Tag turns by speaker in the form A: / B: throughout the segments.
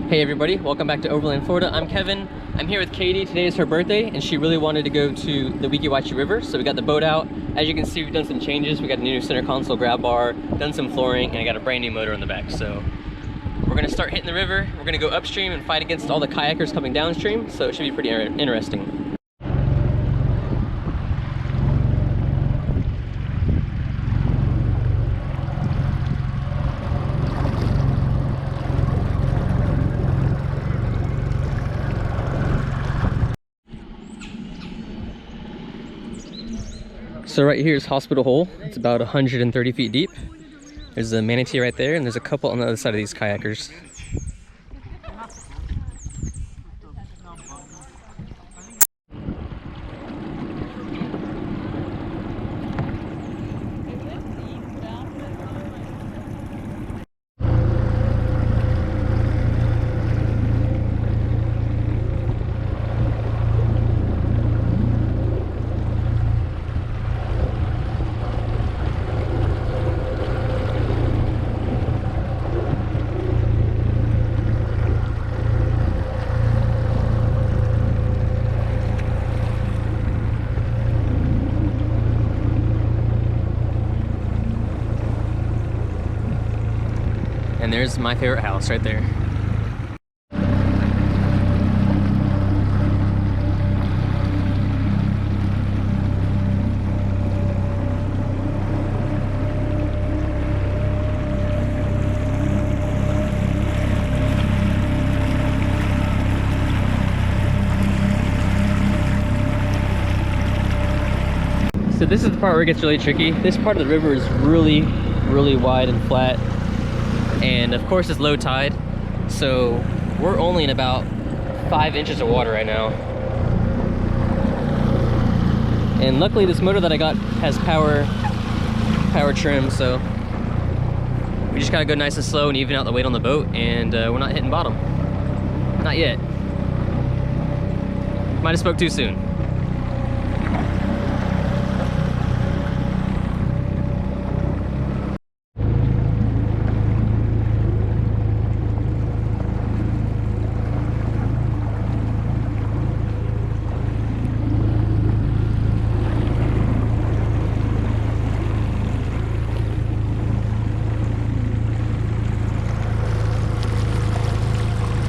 A: Hey everybody, welcome back to Overland, Florida. I'm Kevin. I'm here with Katie. Today is her birthday and she really wanted to go to the Weeki Wachee River. So we got the boat out. As you can see, we've done some changes. We got a new center console grab bar, done some flooring, and I got a brand new motor in the back. So we're gonna start hitting the river. We're gonna go upstream and fight against all the kayakers coming downstream. So it should be pretty interesting. So right here is Hospital Hole. It's about 130 feet deep. There's a manatee right there, and there's a couple on the other side of these kayakers. And there's my favorite house right there. So this is the part where it gets really tricky. This part of the river is really wide and flat. And of course it's low tide, so we're only in about 5 inches of water right now. And luckily this motor that I got has power trim, so we just gotta go nice and slow and even out the weight on the boat, and we're not hitting bottom. Not yet. Might have spoke too soon.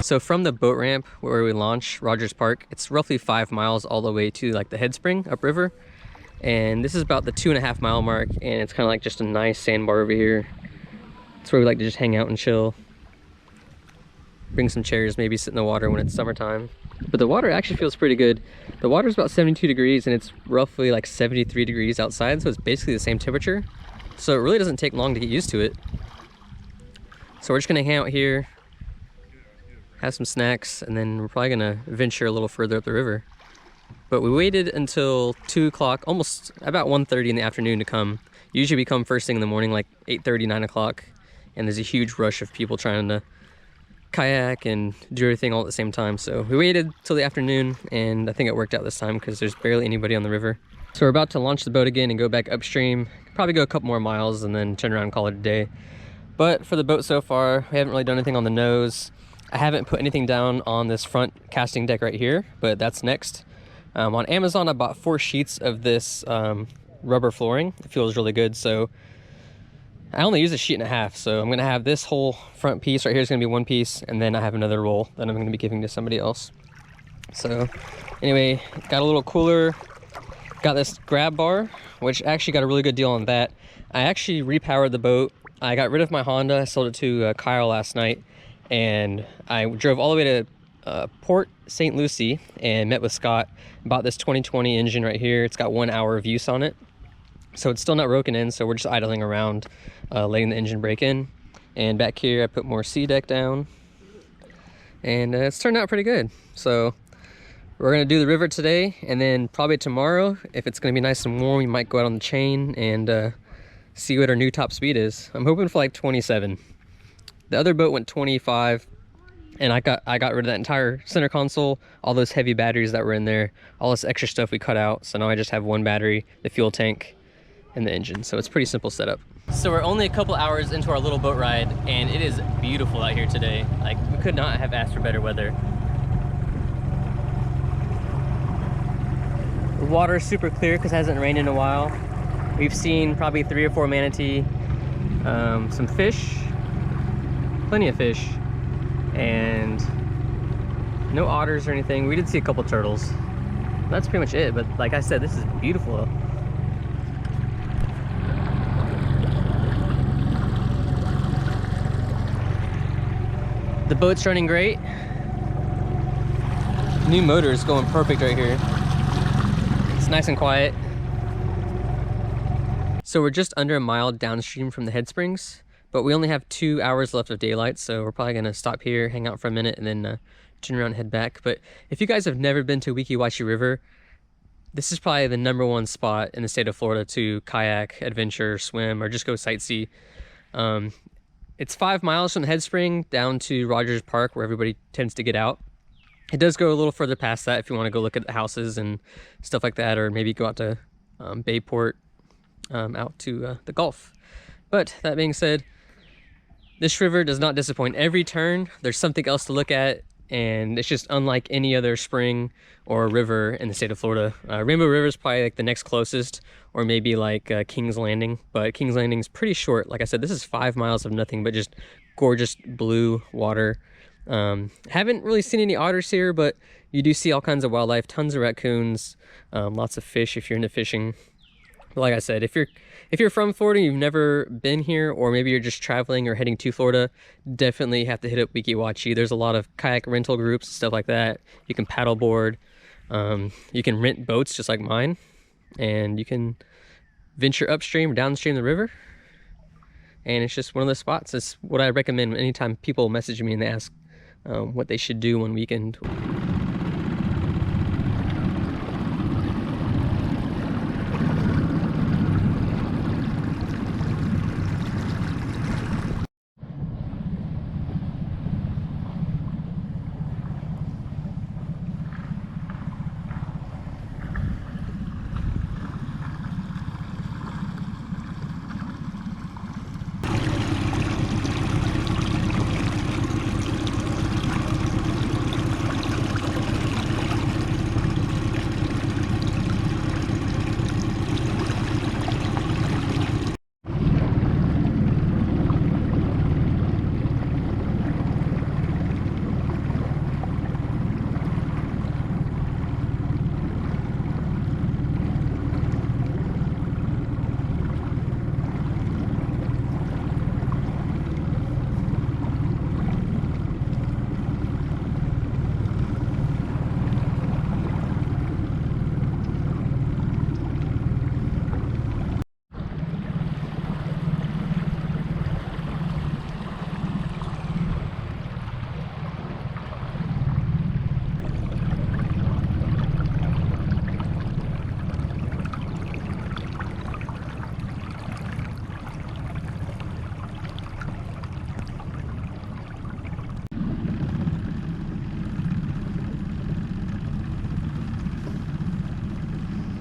A: So from the boat ramp where we launch, Rogers Park, it's roughly 5 miles all the way to like the head spring upriver. And this is about the 2.5 mile mark, and it's kind of like just a nice sandbar over here. It's where we like to just hang out and chill. Bring some chairs, maybe sit in the water when it's summertime. But the water actually feels pretty good. The water is about 72 degrees and it's roughly like 73 degrees outside, so it's basically the same temperature. So it really doesn't take long to get used to it. So we're just gonna hang out here, have some snacks, and then we're probably gonna venture a little further up the river. But we waited until 2 o'clock, almost about 1:30 in the afternoon to come. Usually we come first thing in the morning, like 8:30, 9 o'clock, and there's a huge rush of people trying to kayak and do everything all at the same time. So we waited till the afternoon, and I think it worked out this time because there's barely anybody on the river. So we're about to launch the boat again and go back upstream, probably go a couple more miles and then turn around and call it a day. But for the boat so far, we haven't really done anything on the nose. I haven't put anything down on this front casting deck right here, but that's next. On Amazon, I bought 4 sheets of this rubber flooring. It feels really good, so I only use a sheet and a half. So I'm gonna have this whole front piece right here is gonna be one piece, and then I have another roll that I'm gonna be giving to somebody else. So anyway, got a little cooler, got this grab bar, which actually got a really good deal on that. I actually repowered the boat. I got rid of my Honda. I sold it to Kyle last night. And I drove all the way to Port St. Lucie and met with Scott. Bought this 2020 engine right here. It's got 1 hour of use on it. So it's still not broken in, so we're just idling around, letting the engine break in. And back here, I put more C-deck down. And it's turned out pretty good. So we're gonna do the river today, and then probably tomorrow, if it's gonna be nice and warm, we might go out on the chain and see what our new top speed is. I'm hoping for like 27. The other boat went 25, and I got rid of that entire center console, all those heavy batteries that were in there, all this extra stuff we cut out. So now I just have one battery, the fuel tank, and the engine. So it's a pretty simple setup. So we're only a couple hours into our little boat ride, and it is beautiful out here today. Like, we could not have asked for better weather. The water is super clear because it hasn't rained in a while. We've seen probably 3 or 4 manatee, some fish, plenty of fish, and no otters or anything. We did see a couple turtles. That's pretty much it, but like I said, this is beautiful. The boat's running great. New motor is going perfect right here. It's nice and quiet. So we're just under a mile downstream from the head springs, but we only have 2 hours left of daylight, so we're probably gonna stop here, hang out for a minute, and then turn around and head back. But if you guys have never been to Weeki Wachee River, this is probably the #1 spot in the state of Florida to kayak, adventure, swim, or just go sightsee. It's 5 miles from the head spring down to Rogers Park, where everybody tends to get out. It does go a little further past that if you want to go look at the houses and stuff like that, or maybe go out to Bayport, out to the Gulf. But that being said, this river does not disappoint. Every turn, there's something else to look at, and it's just unlike any other spring or river in the state of Florida. Rainbow River is probably like the next closest, or maybe like Kings Landing, but Kings Landing is pretty short. Like I said, this is 5 miles of nothing but just gorgeous blue water. Haven't really seen any otters here, but you do see all kinds of wildlife, tons of raccoons, lots of fish if you're into fishing. But like I said, if you're from Florida, you've never been here, or maybe you're just traveling or heading to Florida, definitely have to hit up Weeki Wachee. There's a lot of kayak rental groups and stuff like that. You can paddleboard, you can rent boats just like mine, and you can venture upstream or downstream the river. And it's just one of those spots. It's what I recommend anytime people message me and they ask what they should do one weekend.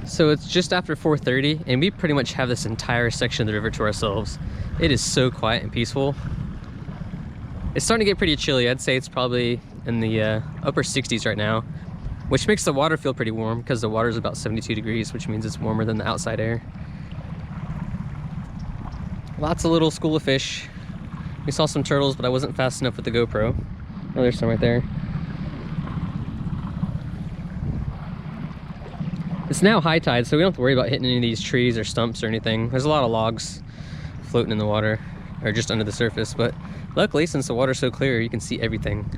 A: So it's just after 4:30, and we pretty much have this entire section of the river to ourselves. It is so quiet and peaceful. It's starting to get pretty chilly. I'd say it's probably in the upper 60s right now, which makes the water feel pretty warm because the water is about 72 degrees, which means it's warmer than the outside air. Lots of little school of fish. We saw some turtles, but I wasn't fast enough with the GoPro. Oh, there's some right there. It's now high tide, so we don't have to worry about hitting any of these trees or stumps or anything. There's a lot of logs floating in the water, or just under the surface, but luckily, since the water's so clear, you can see everything.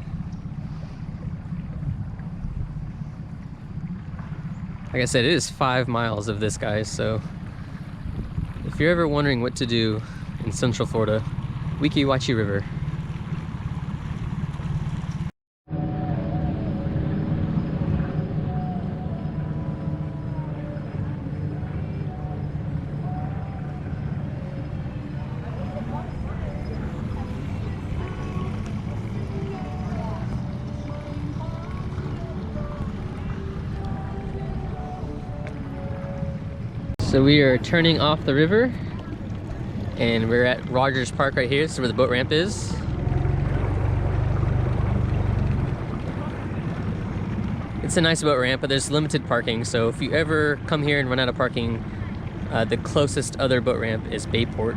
A: Like I said, it is 5 miles of this, guys, so if you're ever wondering what to do in Central Florida, Weeki Wachee River. So we are turning off the river, And we're at Rogers Park right here. This is where the boat ramp is. It's a nice boat ramp, but there's limited parking. So if you ever come here and run out of parking, the closest other boat ramp is Bayport.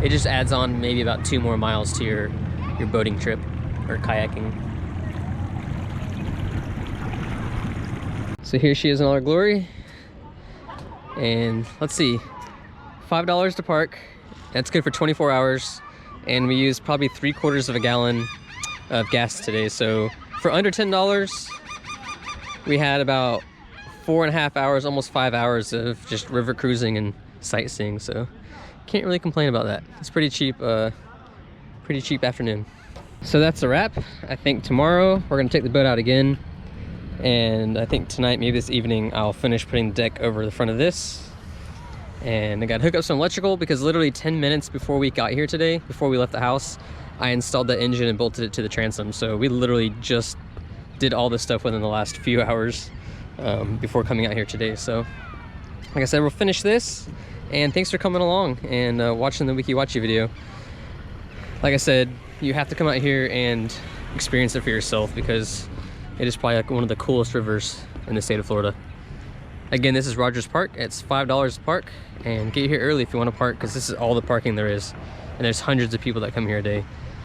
A: It just adds on maybe about 2 more miles to your boating trip or kayaking. So here she is in all her glory. And let's see, $5 to park. That's good for 24 hours. And we used probably 3/4 of a gallon of gas today. So for under $10, we had about 4.5 hours, almost 5 hours of just river cruising and sightseeing. So can't really complain about that. It's pretty cheap afternoon. So that's a wrap. I think tomorrow we're gonna take the boat out again. And I think tonight, maybe this evening, I'll finish putting the deck over the front of this. And I got to hook up some electrical because literally 10 minutes before we got here today, before we left the house, I installed the engine and bolted it to the transom. So we literally just did all this stuff within the last few hours before coming out here today. So like I said, we'll finish this. And thanks for coming along and watching the Weeki Wachee video. Like I said, you have to come out here and experience it for yourself because it is probably like one of the coolest rivers in the state of Florida. Again, this is Rogers Park. It's $5 to park, and get here early if you want to park because this is all the parking there is. And there's hundreds of people that come here a day.